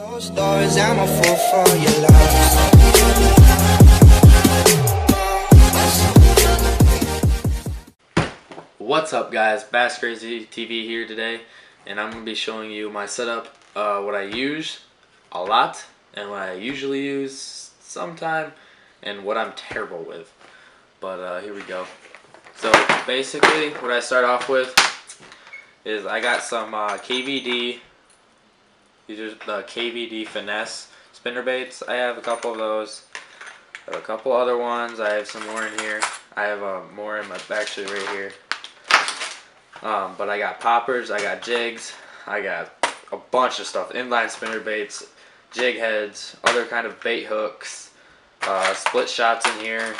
Closed doors, I'm a fool for your love. What's up, guys? Bass Crazy TV here today, and I'm going to be showing you my setup, what I use a lot, and what I usually use sometime, and what I'm terrible with. But here we go. So basically, what I start off with is I got some Kbd. These are the Kbd Finesse Spinnerbaits. I have a couple of those. I have a couple other ones. I have some more in here. I have more in my, actually right here. But I got poppers, I got jigs, I got a bunch of stuff. Inline spinnerbaits, jig heads, other kind of bait hooks, split shots in here.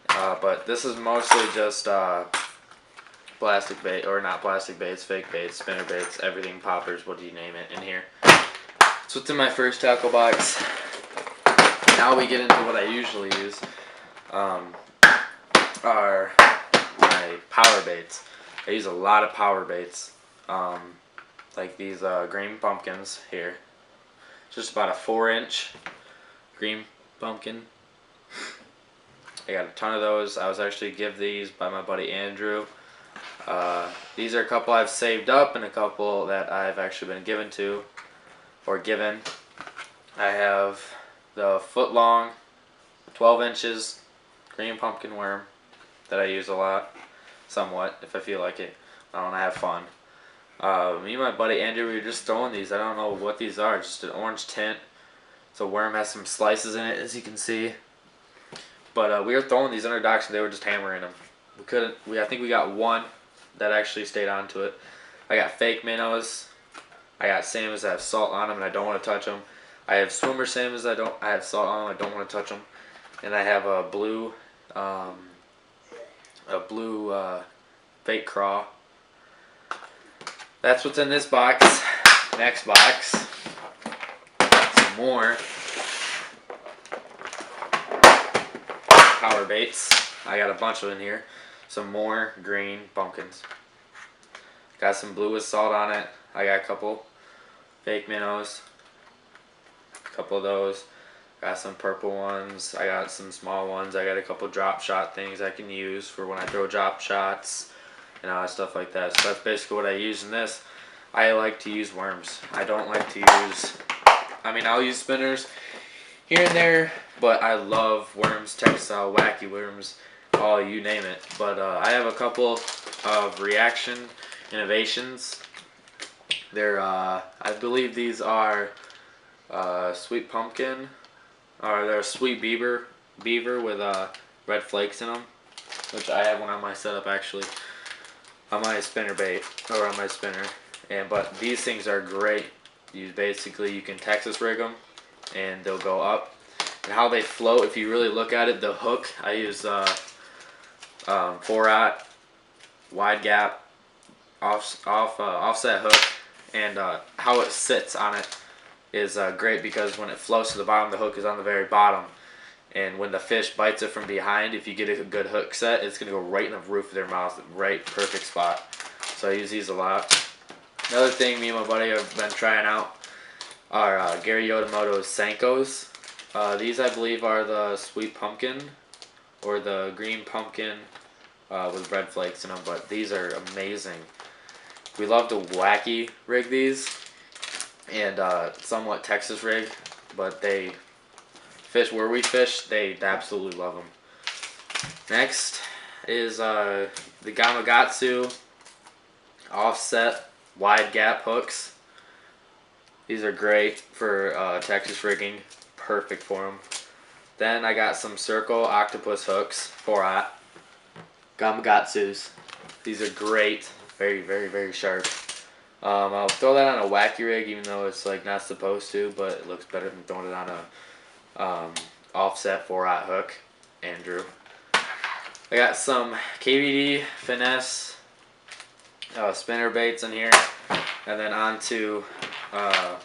But this is mostly just plastic bait, or not plastic baits, fake baits, spinnerbaits, everything, poppers, what do you name it, in here. So what's in my first tackle box? Now we get into what I usually use, are my power baits. I use a lot of power baits, like these green pumpkins here. Just about a 4-inch green pumpkin. I got a ton of those. I was actually given these by my buddy Andrew. These are a couple I've saved up and a couple that I've actually been given to, or given. I have the foot long, 12 inches green pumpkin worm that I use a lot. Somewhat, if I feel like it. I want to have fun. Me and my buddy Andrew, we were just throwing these. I don't know what these are. Just an orange tint. So worm has some slices in it, as you can see. But we were throwing these under docks, and they were just hammering them. We couldn't. I think we got one that actually stayed onto it. I got fake minnows. I got salmons that have salt on them, and I don't want to touch them. I have swimmer salmons I have salt on them. I don't want to touch them. And I have a blue. Fake craw. That's what's in this box. Next box, some more power baits. I got a bunch of them in here. Some more green pumpkins. Got some blue with salt on it. I got a couple fake minnows. A couple of those. Got some purple ones. I got some small ones. I got a couple drop shot things I can use for when I throw drop shots and all that stuff like that. So that's basically what I use in this. I like to use worms. I don't like to use, I mean, I'll use spinners here and there, but I love worms, textile, wacky worms, all you name it. But I have a couple of Reaction Innovations. They're, I believe these are sweet pumpkin. They're a sweet beaver with red flakes in them, which I have one on my setup actually, on my spinnerbait, or on my spinner. But these things are great. You can Texas rig them, and they'll go up. And how they float, if you really look at it, the hook I use 4-aught wide gap offset hook, and how it sits on it is great, because when it floats to the bottom, the hook is on the very bottom, and when the fish bites it from behind, if you get a good hook set, it's going to go right in the roof of their mouth, right, perfect spot. So I use these a lot. Another thing me and my buddy have been trying out are Gary Yodamoto's Senkos. These I believe are the sweet pumpkin or the green pumpkin with red flakes in them, but these are amazing. We love to wacky rig these, and somewhat Texas rig, but they fish where we fish, they absolutely love them. Next is the Gamakatsu offset wide gap hooks. These are great for Texas rigging, perfect for them. Then I got some circle octopus hooks, 4-aught Gamakatsus. These are great, very, very, very sharp. I'll throw that on a wacky rig, even though it's like not supposed to, but it looks better than throwing it on a offset 4-aught hook. Andrew. I got some Kbd Finesse Spinnerbaits in here, and then onto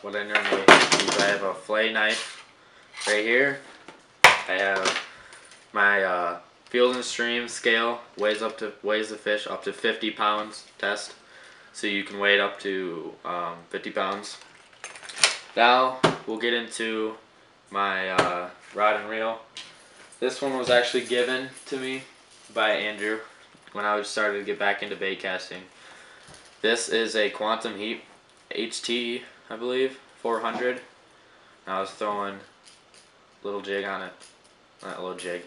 what I normally use. I have a Flake knife right here. I have my Field and Stream scale, weighs the fish up to 50 pounds test. So you can weigh it up to 50 pounds. Now we'll get into my rod and reel. This one was actually given to me by Andrew when I started to get back into bait casting. This is a Quantum Heat HT, I believe, 400. I was throwing a little jig on it. Not a little jig.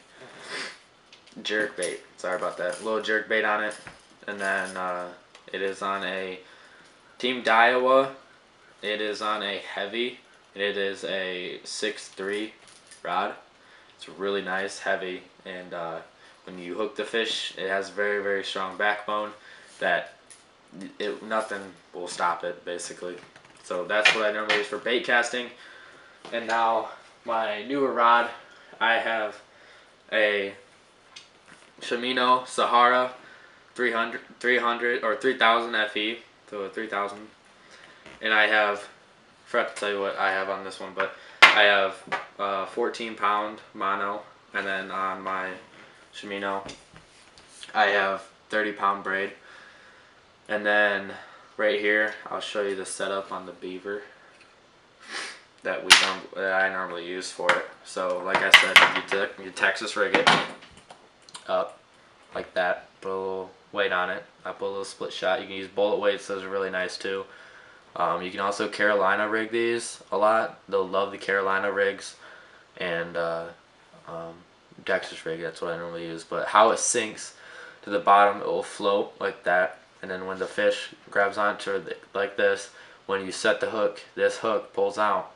Jerk bait. Sorry about that. A little jerk bait on it. And then it is on a Team Daiwa. It is on a heavy. It is a 6.3 rod. It's really nice, heavy, and when you hook the fish, it has very, very strong backbone that nothing will stop it, basically. So that's what I normally use for bait casting. And now my newer rod, I have a Shimano Sahara 300 or 3000 FE, so a 3000. And I have, I forgot to tell you what I have on this one, but I have 14-pound mono, and then on my Shimano I have 30-pound braid. And then right here I'll show you the setup on the Beaver that I normally use for it. So like I said, you Texas rig it up like that, put a little weight on it. I put a little split shot. You can use bullet weights, those are really nice too. You can also Carolina rig these a lot. They'll love the Carolina rigs, and Texas rig, that's what I normally use. But how it sinks to the bottom, it will float like that, and then when the fish grabs onto it like this, when you set the hook, this hook pulls out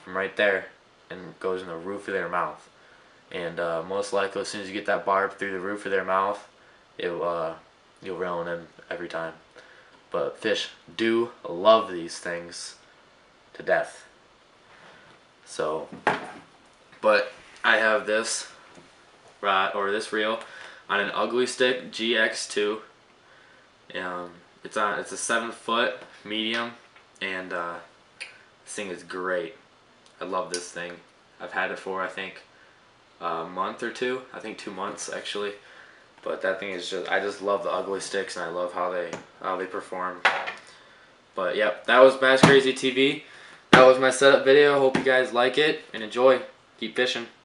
from right there and goes in the roof of their mouth. And most likely, as soon as you get that barb through the roof of their mouth, you'll reel it in every time. But fish do love these things to death. So, but I have this rod, or this reel, on an Ugly Stik GX2. It's a 7-foot medium, and this thing is great. I love this thing. I've had it for, I think, a month or two. I think 2 months actually. But that thing is I just love the Ugly Stiks, and I love how they perform. But yep, that was Bass Crazy TV. That was my setup video. Hope you guys like it and enjoy. Keep fishing.